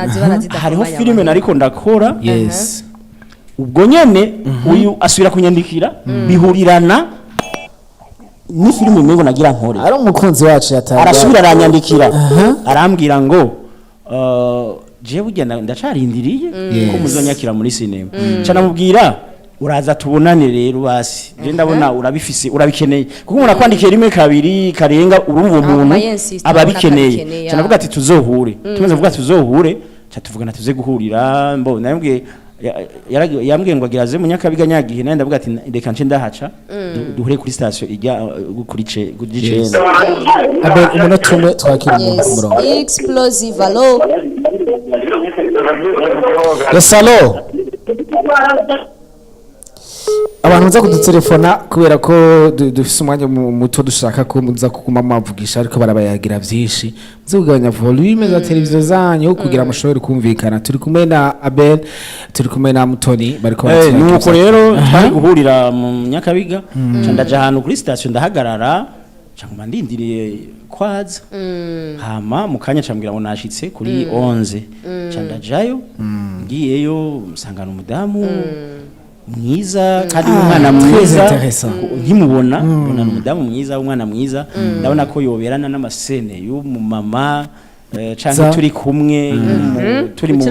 S3: hariho filime nariko ndakora ubwo nyene uyu asubira kunyandikira bihurirana ni filime mengo nagira nkore
S1: ari umukunzi wacu yataye
S3: arasubira aranyandikira arambwira ngo je burya ndacarindiriye ko muzonyakira muri sinema cyane mubwira uraza tubonane rero basi je ndabona urabifise urabikeneye kuko umuntu akwandikira rimwe kabiri karenga urumva umuntu ababikeneye cyane avuga ati tuzohure tumaze kuvuga tuzohure cha tuvugana tuze guhurira mbona yambwiye ngo agiraze mu Nyakabiga nyagihe nandi ndavuga ati reka nce ndahaca duhure kuri station ijya kuri Gute
S1: Abel umunota umwe twakira umuntu ku murongo
S2: explosive allo
S1: yes allo abantu nza kudutelefona kubera ko dufise umwanya muto dushaka ko muza kuguma mwavugisha ariko barabayagira vyinshi muze kugabanya volume za televiziyo zanyu kugira mushobore kumvikana turi kumwe na Abel turi kumwe na Mutoni bariko
S3: baratira nuko rero twari guhurira mu Nyakabiga ndaje ahantu kuri station ndahagarara cyangwa ndindiriye kwaza hama mukanya cambwira ngo nashitse kuri 11 candajayo ngiyeyo musangana umudamu mwiza kandi umwana mwiza nkimubona mbona umudamu mwiza umwana mwiza ndabona ko yoberana n'amasene y'umumama canke turi kumwe turi mu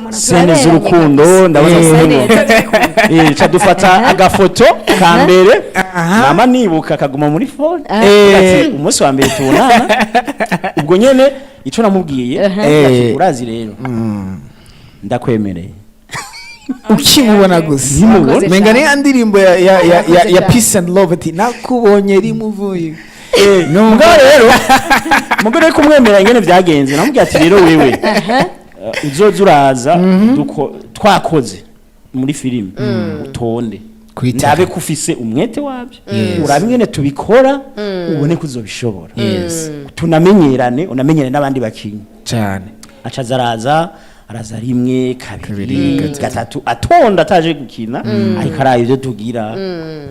S3: sene z'urukundo ndabona ca dufata agafoto ka mbere mama nibuka kaguma muri phone ati umunsi wa mbere tubonana ubwo nyene ico namubwiye urazi rero ndakwemereye
S1: ukimubona gusa menga ni andirimbo ya peace and love ati nakubonye rimuvuye
S3: mugore kumwemera ingene byagenze namubwiye ati rero wewe uzoza uraza twakoze muri filime utonde ndabe kufise umwete wabyo urabe ingene tubikora ubone kuzobishobora tunamenyerane unamenyerane n'abandi bakinyi
S1: cyane
S3: acaza araza rimwe kabiri gatatu atonda ataje gukina ariko araye ibyo tugira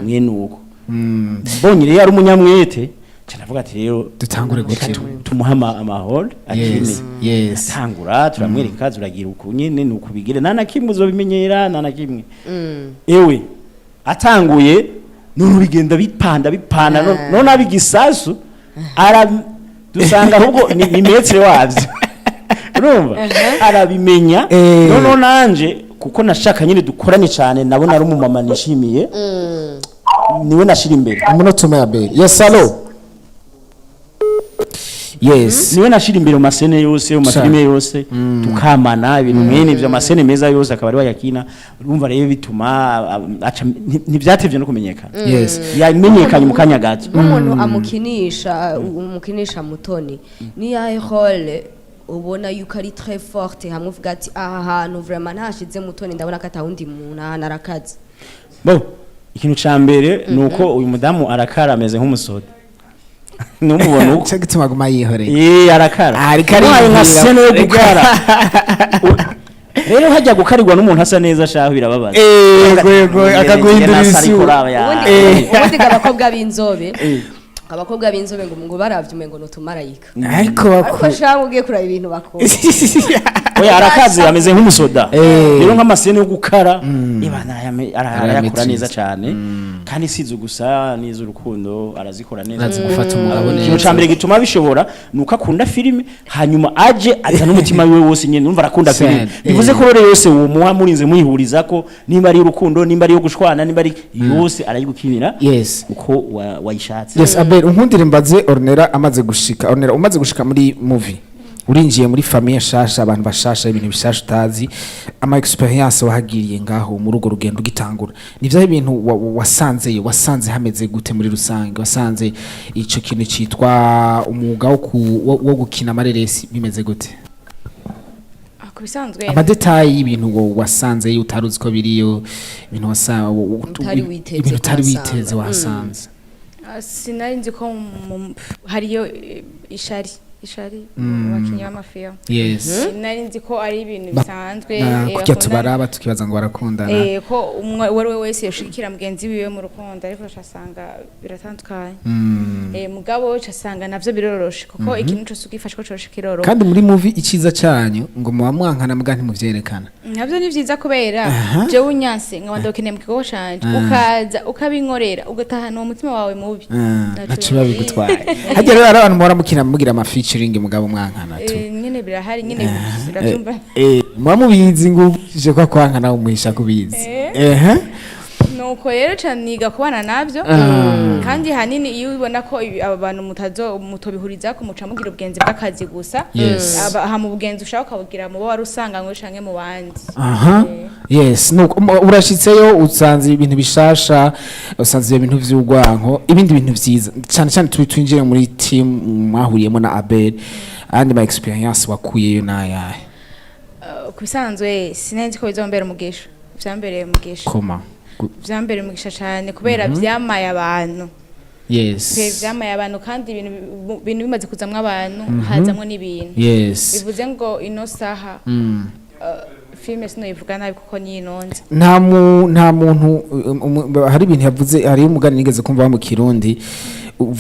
S3: mwene uko mbonye rero ari umunyamwete cyanavuga ati rero
S1: dutangure gukina
S3: tumuhama amahoro akine tangura turamwereka zuragira uko nyene nuko bigire nana kimwe uzobimenyera nana kimwe ewe atanguye none bigenda bipanda none abigisasu ara dusanga ahubwo ni metre wavyo urumva arabimenya none nanje kuko nashaka nyine dukorane cyane nabona ari umumama nishimiye niwe nashira imbere
S1: umunota umwe Abel yes allo yes
S3: niwe nashira imbere mu masene yose mu mafilime yose tukamana ibintu mwene ivyo amasene meza yose akaba ari wayakina urumva rero bituma ntivyatevye no kumenyekana
S1: yes
S3: yamenyekanye mu kanya gato
S2: umuntu umukinisha mutoni ni yahe role ubona yuko ari très forte hamwe uvuga ati aha hantu vraiment ntashize mutoni ndabona ko atawundi muntu arakaze
S3: bo ikintu ca mbere nuko uyu mudamu arakara ameze nk'umusoda numubona uko
S1: cyo gituma guma yihoreye
S3: arakara
S1: ariko ari
S3: nka sene yo gukara rero hajya gukarirwa n'umuntu asa neza shaho birababaza
S1: yego akaguhindura isura
S2: ubundi abakobwa b'inzobe abakobwa b'inzobe ngo baravye umengo nutumarayika ariko shaho ugiye kuraba ibintu bakora
S3: oya arakaze ameze nk'umusoda rero nk'amasene yo gukara ibana arayakora neza cyane kandi sizo gusa n'iz'urukundo arazikora neza
S1: gufata umugabo neza
S3: ikintu cambere gituma bishobora nuko akunda filime hanyuma aje aza n'umutima wiwe wose nyene numva arakunda filime bivuze ko rero yose uwo muha murinze muyihuriza ko nimba ari urukundo nimba ari yo gushwana nimba ari yose arayigukinira
S1: yes
S3: uko wayishatse
S1: yes abel unkundire mbaze Ornella amaze gushika Ornella umaze gushika muri movie urinjiye muri famille shasha abantu bashasha ibintu bishasha utazi ama experience wahagiriye ngaho mu rugo rugendo gitangura nivyo ibintu wasanze hameze gute muri rusange wasanze ico kintu citwa umwuga wo gukina amareresi bimeze gute
S4: kubisanzwe
S1: amadetayi y'ibintu wasanze utaruzi ko biriyo ibintu ibintu utari witeze wasanze
S4: sinari nzi ko hariyo ishari bakinya amafiya
S1: yes
S4: nari nzi ko ari ibintu bisanzwe
S1: kujya tubaraba tukibaza ngo barakundana
S4: ko umwe wese yoshikira mugenzi wiwe mu rukundo ariko cyasanga biratandukanye mugabo cyasanga navyo biroroshe kuko ikintu cyose ugifashe ko cyoshikiroro
S1: kandi muri movie iciza cyanyu ngo muba mwankana muga ntimuvyerekana
S4: navyo ni vyiza kubera je unyanse nkabanda ukeneye mu kigo canje ukaza ukabinkorera ugatahana uwo mutima wawe mubi
S1: naco babigutwaye hajya rero abantu muhora mukina mugira amafici ringi mugabo mwankana tu
S4: nyene birahari nyene biratumba
S1: mwa mubizi ngo je kwa kwankana umuhisha kubizi
S4: nuko rero niga kubana navyo kandi hanini iyo ubona ko abantu mutobihuriza ko muca mugira ubwenzi bw'akazi gusa aha mu bugenzi ushaka kubugira mu bo warusanganywe canke mu bandi
S1: yes nuko urashitseyo usanze ibintu bishasha usanze ibintu vy'ugwanko ibindi bintu vyiza cyane cyane twinjire muri team mwahuriyemo na Abel and my experience wakuyeyo nayahe
S4: kubisanzwe sinenzi ko bizombera umugisha vyambereye umugisha
S1: koma
S4: vyambere umugisha cyane kubera vyamaye abantu
S1: yes
S4: vyamaye abantu kandi ibintu bimaze kuzamwa abantu hazamwe n'ibintu
S1: yes
S4: bivuze ngo ino saha filime sino ivuga nabi kuko nyinonze
S1: nta muntu hari ibintu yavuze hari umugani nigeze kumva mu Kirundi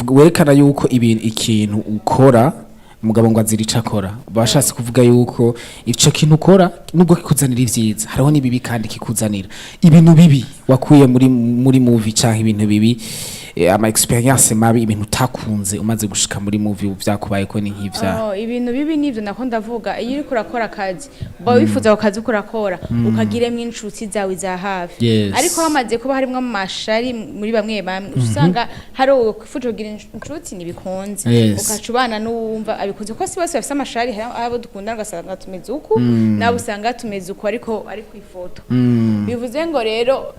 S1: werekana yuko ikintu ukora umugabo ngo azirica akora bashatse kuvuga yuko ico kintu ukora nubwo kikuzanira ivyiza hariho nibibi kandi kikuzanira ibintu bibi wakuye muri movie canke ibintu bibi ama experience mabi ibintu utakunze umaze gushika muri movie vyakubaye ko ni nk'ivya
S4: ibintu bibi nivyo nako ndavuga iyo uri kurakora akazi ba wifuza akazi kurakora ukagiremwe inshuti zawe za hafi ariko hamaze kuba harimo amashari muri bamwe usanga hari ukufuje kugira inshuti nibikonze ukacubana n'uwumva abikunze ko si bose bafite amashari abo dukundana ugasanga tumeze uku nabo usanga tumeze uko ariko ari ku ifoto bivuze ngo rero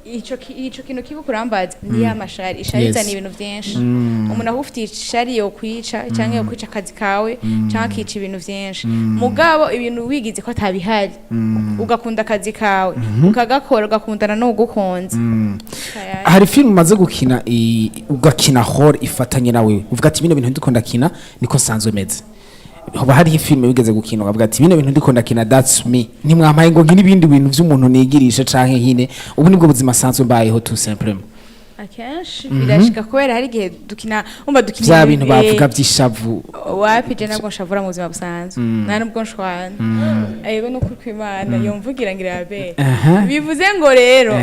S4: ico kintu kibu kurambaza ni ya mashari ishariza ni ibintu byinshi umuntu ahufitiye ishari yo kwica cyangwa yo kwica akazi kawe cyangwa kica ibintu byinshi mugabo ibintu wigize ko atabihari ugakunda akazi kawe ukagakora ugakundana no gukunza
S1: hari film maze gukina ugakina horror ifatanye nawe uvuga ati bino bintu ndikunda kina niko sanzwe meze hoba hari film bigeze gukina ukavuga ati bino bintu ndikunda kina that's me nimwampaye ngo ngini ibindi bintu vy'umuntu nigirisha canke hine ubu nibwo buzima sanzwe mbayeho tout simplement
S4: akenshi birashika kubera hari gihe dukina
S1: vya bintu bavuga vy'ishavu
S4: wapi je nabwo nshavura mu buzima busanzwe nubwo nshwana ego no kwimana yomvugira ngira yabe bivuze ngo rero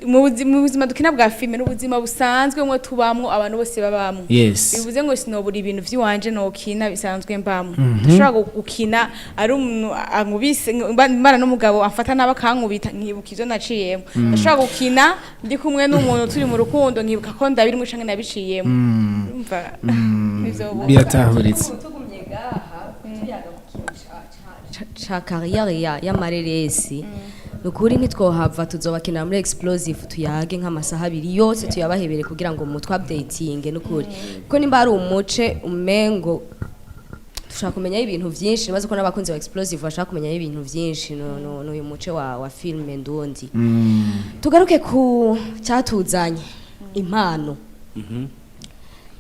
S4: mu buzima dukina bwa filime n'ubuzima busanzwe mwe tubamwo abantu bose babamwo bivuze ngo sinobura ibintu vy'iwanje no kina bisanzwe mbamwo ndashobora gukina ari umuntu ankubise mbana n'umugabo amfata naba kankubita nkibuka ivyo naciyemo ndashobora gukina ndi kumwe n'umuntu turi mu rukundo nkibuka ko ndabiri mu canke nabiciyemo umva n'ivyo
S1: biratahuritse
S2: tugumye ngaha tuyaga ku kintu ca kariyeri y'amareresi nukuri ntitwohava tuzobakinira muri explosive tuyage nk'amasaha abiri yose tuyabahebere kugira ngo mutwe updating nukuri kuko nimba ari umuce umengo dushaka kumenya ibintu vyinshi maze ko n'abakunzi ba explosive bashaka kumenya ibintu vyinshi n'uyu muce wa filme ndundi tugaruke ku cyatuzanye impano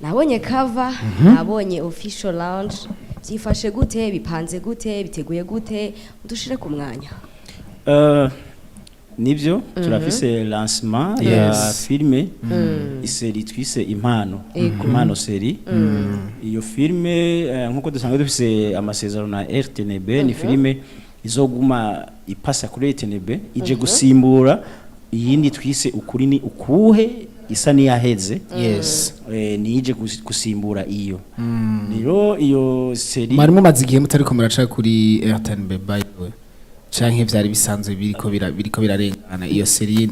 S2: nabonye cover nabonye official lounge byifashe gute bipanze gute biteguye gute udushire ku mwanya
S3: nibyo turafise lancement ya filme iseri twise impano seri iyo filme nkuko dusanzwe dufise amasezerano na RTNB ni filme izoguma ipasa kuri RTNB ije gusimbura iyindi twise ukuri ni ukuhe isa niyaheze nije gusimbura iyo rero iyo seri
S1: mari mumaze igihe mutariko muraca kuri RTNB by the way canke vyari bisanzwe biriko birarengana iyo seri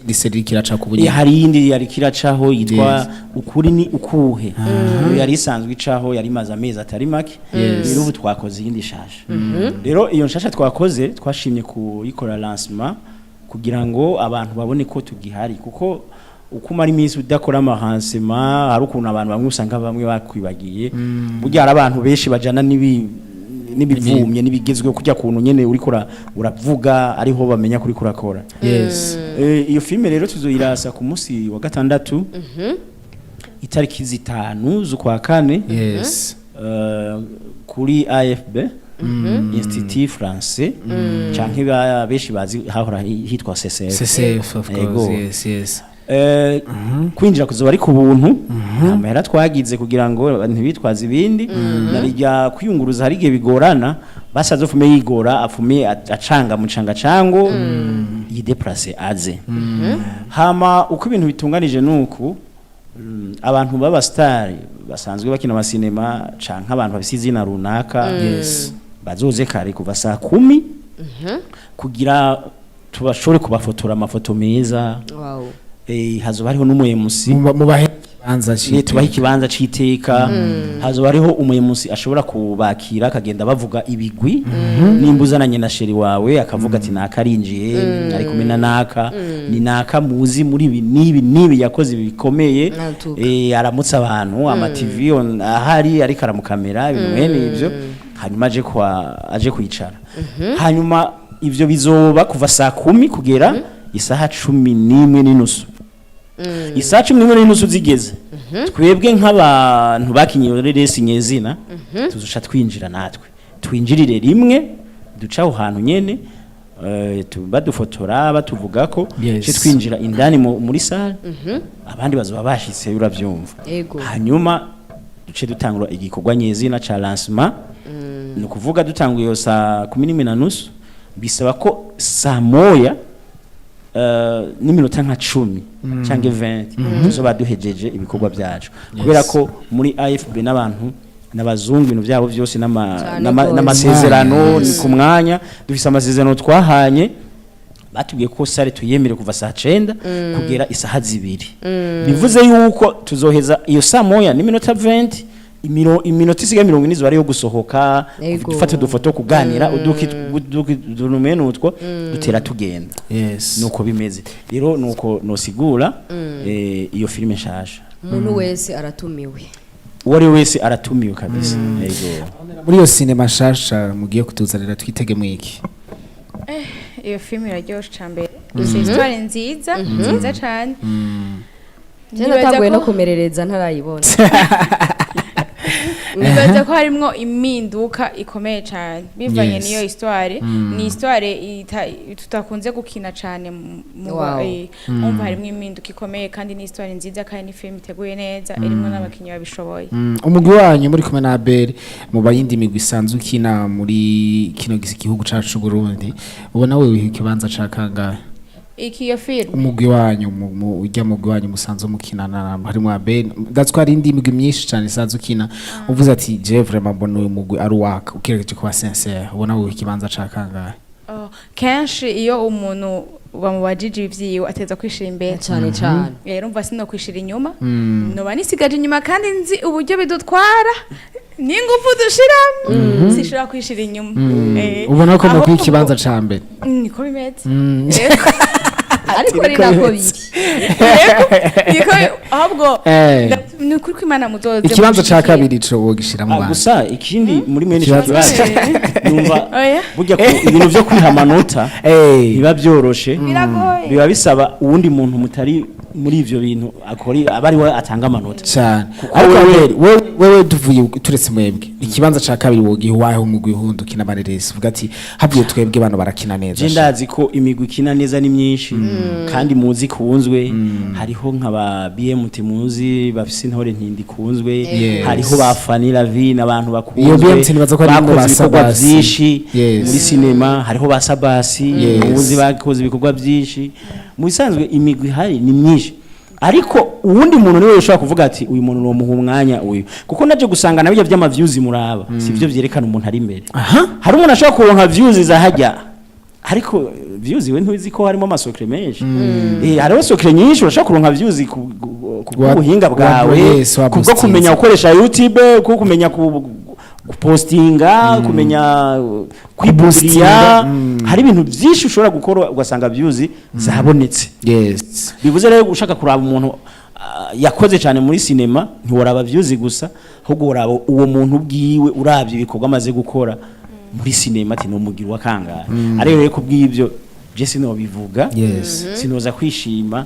S1: ni seri kiraca ku bunye
S3: hari yindi yari kiracaho yitwa ukuri ni ukuhe yari isanzwe icaho yari maze amezi atari make rero ubu twakoze yindi shasha rero iyo shasha twakoze twashimye kuyikora lancement kugira ngo abantu babone ko tugihari kuko uko mari iminsi udakora amahansema hari ukuntu abantu bamwe usanga bamwe bakwibagiye burya hari abantu benshi bajana n'ibivumye n'ibigezweho kujya kuntu nyene urikora uravuga ariho bamenya kuri kurakora iyo filme rero tuzoyirasa ku munsi wa gatandatu itariki 5 z'ukwa kane kuri AFB Institut Français canke benshi bazi hahora hitwa
S1: CCF of course yes
S3: kwinjira kuzoba ari ku buntu amahera twagize kugira ngo ntibitwaze ibindi narijya kwiyunguruza hari igihe bigorana basaze fume yigora afume acanga mucanga cango yideplace aze hama uko ibintu bitunganije nuko abantu baba star basanzwe bakina amasinema canke abantu bafise izina runaka bazoze kare kuva saa 10 kugira tubashore kubafotora amafoto meza hazoba hariho n'umuyemusi
S1: mubahe kibanza
S3: tubahe ikibanza citeka hazoba hariho umuyemusi ashobora kubakira akagenda bavuga ibigwi nimbuzananye na sheri wawe akavuga ati nakarinjiye ari kumena naka ni naka muzi muri nibi yakoze bikomeye aramutsa abantu ama TV ahari ari karamukamera ibintu mwene ivyo hanyuma aje kwicara hanyuma ivyo bizoba kuva saa 10 kugera isaha 11:30 isaha 11:30 zigeze twebwe nk'abantu bakinyiye resi nyezina tuzusha twinjira natwe twinjirire rimwe ducaho hantu nyene badufotora batuvuga ko cyo twinjira indani muri salle abandi bazoba bashitse uravyumva hanyuma duce dutangura igikorwa nyezina ca lancement no kuvuga dutanguye saa 11:30 bisaba ko saa moya n'iminota nka 10 cyangwa 20 tuzoba duhejeje ibikorwa byacu kubera ko muri AFB n'abantu n'abazungu ibintu byabo byose n'amasezerano ni ku mwanya dufise amasezerano twahanye batubwiye ko sare tuyemere kuva saa 9 kugera isaha 2 bivuze yuko tuzoheza iyo saa moya n'iminota 20 iminota isiga 40 bari yo gusohoka gufata dufoto kuganira udurumene utwo dutera tugenda nuko bimeze rero nuko nosigura iyo filime nshasha
S2: umuntu wese aratumiwe
S3: uwari wese aratumiwe kabisa yego
S1: muri iyo sinema nshasha mugiye kutuzanira twitege mwiki
S4: iyo filime iraryoshe cyane ifite histoire nziza cyane
S2: cyane taguye no kumerereza ntarayibona
S4: nibaza ko harimo impinduka ikomeye cyane bivanye niyo histoire ni histoire tutakunze gukina cyane umva harimo impinduka ikomeye kandi ni histoire nziza kandi ni film iteguye neza irimo n'abakinyi babishoboye
S1: umugwi wanyu muri kumwe na Abel mu bayindi migwi isanzwe ukina muri kino gihugu cacu Burundi ubona wewe ikibanza ca kangahe
S4: ikiyo film
S1: umugwi wanyu ujya mugwi wanyu musanzwe mukinana harimo Abel that's why indi migwi myinshi cyane isanzwe ukina uvuze ati je vraiment mbona uyu mugwi ari waka ukirekeje kuba sincere ubona wewe ikibanza ca kangahe
S4: kenshi iyo umuntu bamubajije ivyiwe ateza kwishira imbere
S2: cyane cyane
S4: rero mva sino kwishira inyuma noba nisigaje inyuma kandi nzi uburyo bidutwara n'ingufu dushiramo sishobora kwishira inyuma
S1: ubona ko no ikibanza ca mbere
S4: niko bimeze
S2: ariko ni nako biri
S4: niko ahubwo ni kuri kwimana muzoze
S1: ikibanza ca kabiri co wogishira mu bana
S3: gusa ikindi muri mwene kibazo numva burya ibintu byo kwiha amanota biba byoroshe biba bisaba uwundi muntu mutari muri ivyo bintu akori abari we atanga amanota
S1: cyane ariko wewe tuvuye turetse mwebwe ikibanza ca kabiri wogihe wahe umugwi hunduki n'abareresi uvuga ati havuye twebwe bano barakina neza
S3: je ndazi ko imigwi ikina neza ni myinshi kandi muzi kunzwe hariho nk'aba BMT muzi bafise intore ntindi kunzwe hariho ba Fanila Vina abantu bakunzwe bakoze ibikorwa byinshi muri sinema hariho ba Sabasi muzi bakoze ibikorwa byinshi mu bisanzwe imigwi hari ni myinshi ariko uwundi muntu niwe ushobora kuvuga ati uyu muntu no muha umwanya uyu kuko naje gusanga nabyo by'ama views muraba sivyo byerekana umuntu ari imbere hari umuntu ashobora kuronka views za hajya ariko views we ntuzi ko harimo amasokre menshi hariho sokre nyinshi urashobora kuronka views ku buhinga bwawe kubwo kumenya gukoresha YouTube kuko kumenya kupostinga kumenya kwibustiya hari ibintu byinshi ushobora gukora ugasanga views zabonetse bivuze rero ushaka kuraba umuntu yakoze cyane muri sinema ntiworaba views gusa ahubwo uraba uwo muntu bwiwe uravye ibikorwa amaze gukora muri sinema ati no mugira wa kangahe ariko kubw'ibyo je sino bivuga sinoza kwishima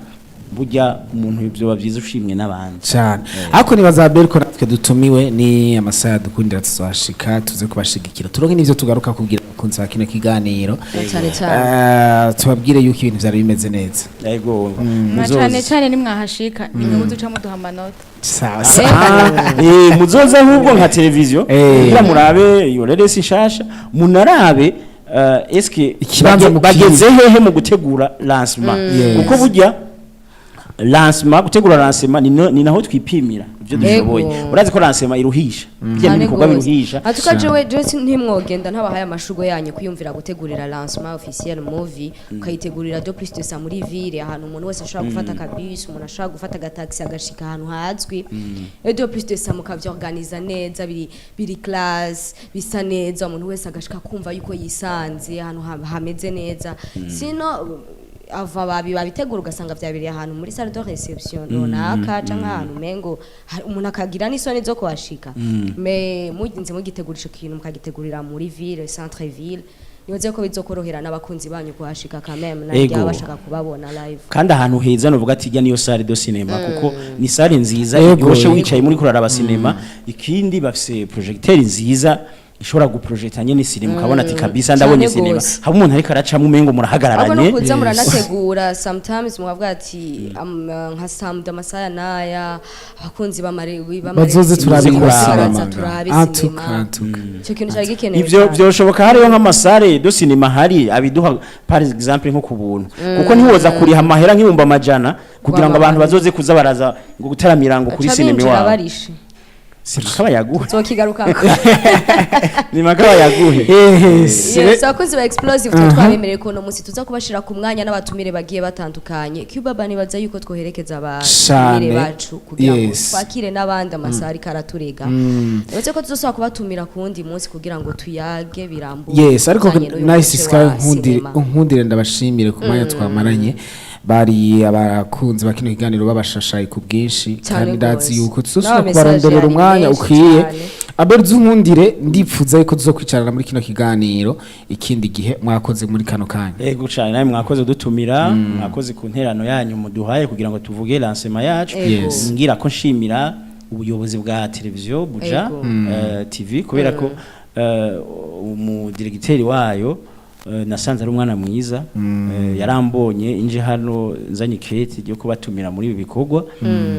S3: burya umuntu ibyo bavyiza ushimwe n'abandi
S1: cyane ariko nibaza berko natwe dutumiwe ni amasaha dukundira tuzashika tuze kubashigikira turonke nivyo tugaruka kubwira abakunzi bakino kiganiro
S2: cyane cyane
S1: tubabwire yuko ibintu vyari bimeze neza
S3: yego
S4: cyane cyane nimwahashika nimwe duca muduha amanota
S1: sawa
S3: muzoza ahubwo nka televiziyo kugira murabe yoreresi nshasha munarabe eske bageze hehe mu gutegura lancement kuko burya lancement gutegura lancement ni naho twipimira ibyo dushoboye urazi ko lancement iruhisha bya bikorwa biruhisha
S2: atukaje je ntimwogenda ntabahaye amashugo yanyu kuyumvira gutegurira lancement officiel movie ukayitegurira de plus de ça muri ville ahantu umuntu wese ashobora gufata kabus umuntu ashobora gufata gataxi agashika ahantu hazwi de plus de ça mukavyorganiza neza biri class bisa neza umuntu wese agashika kumva yuko yisanze ahantu hameze neza sino ava babitegura ugasanga vyabiriye ahantu muri salle de reception runaka canke ahantu mengo umuntu akagira n'isoni zo kuhashika me muginze mugitegurisha ikintu mukagitegurira muri ville centre ville nibaze ko bizokorohera n'abakunzi banyu kuhashika quand même na bashaka kubabona live
S3: kandi ahantu heza novuga ati jya niyo salle de cinéma kuko ni salle nziza yoshe wicaye muri kuraraba cinema ikindi bafise projecteur nziza ishobora guprojecta nyene sinema ukabona ati kabisa ndabonye sinema haba umuntu ariko aracamwe umengo murahagararanye
S2: abo kuza muranategura sometimes muhavuga ati nka samda masaya naya abakunzi bamare
S1: bazoze turabikora
S2: sinema cyo kintu cyari gikenewe
S3: ivyo byoshoboka hariyo nk'amasare do sinema hari abiduha par exemple nko kubuntu kuko ntiwoza kuriha amahera nk'ibumba amajana kugira ngo abantu bazoze kuza baraza ngo gutaramira ngo kuri sinema iwawe Simakaba yaguhe.
S2: Zokigarukako.
S3: Nimakaba yaguhe.
S2: Yes, akoze ba explosive twabemereye ko no musi tuza kubashira ku mwanya n'abatumire bagiye batandukanye. Kubaba nibaza yuko twoherekeza abatumire bacu kugira ngo twakire n'abandi amasari karaturega. Uretse ko tuzosaba kubatumira kundi munsi kugira ngo tuyage birambuye.
S1: Yes, ariko nice sky nkundire ndabashimire ku mwanya twamaranye. Bari abakunzi bakino kiganiro babashashaye ku bwinshi kandi ndazi yuko tuzosubira kubaronderera umwanya ukwiye aberze nkundire ndipfuza yuko tuzokwicarana muri kino kiganiro ikindi gihe mwakoze muri kano kanya
S3: yego cyane nawe mwakoze dutumira mwakoze ku nterano yanyu muduhaye kugira ngo tuvuge lancement yacu ngira ko nshimira ubuyobozi bwa televiziyo Buja TV kubera ko umudirecteur wayo nasanze ari umwana mwiza yarambonye inje hano nzanye kete ryo kubatumira muri ibi bikorwa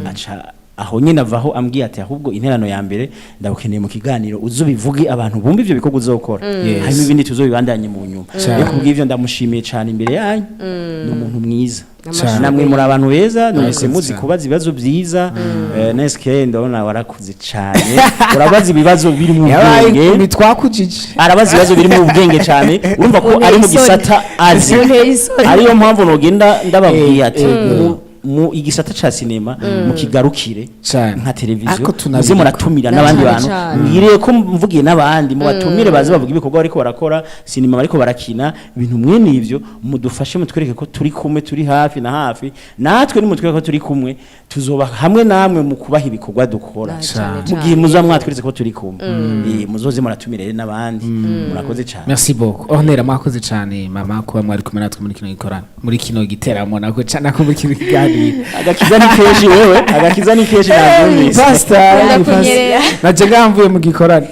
S3: aca aho nyine avaho ambwiye ati ahubwo interano ya mbere ndagukeneye mu kiganiro uzubivuge abantu bumva ivyo bikorwa uzokora hanyuma ibindi tuzobibandanye mu nyuma ariko kubw'ivyo ndamushimiye cyane imbere yanyu ni umuntu mwiza namwe muri abantu beza nose muzi kubaza ibibazo byiza neske ndabona warakuze cyane urabaza ibibazo biri mu bwenge
S1: bitwakujije
S3: arabaza ibibazo biri mu bwenge cyane urumva ko ari mu gisata azi ariyo mpamvu nogenda ndababwiye ati mu igisata ca sinema mu kigarukire nka televiziyo muze muratumira n'abandi bantu ngire ko mvugiye n'abandi mu batumire baze bavuga ibikorwa bariko barakora sinema bariko barakina ibintu mwene ivyo mudufashe mutwereke ko turi kumwe turi hafi na hafi natwe nimutwereke ko turi kumwe tuzoba hamwe namwe mu kubaha ibikorwa dukora mu gihe muza mwatweretse ko turi kumwe muzoze muratumire n'abandi murakoze cyane
S1: merci beaucoup honera mwakoze cyane mama kuba mwari kumwe natwe muri kino gikorana muri kino giteramo nako cyane ko muri kino kiganiro
S3: agakiza ni keshi wewe agakiza ni keshi na pastor
S1: naje ngamvuye mu gikorana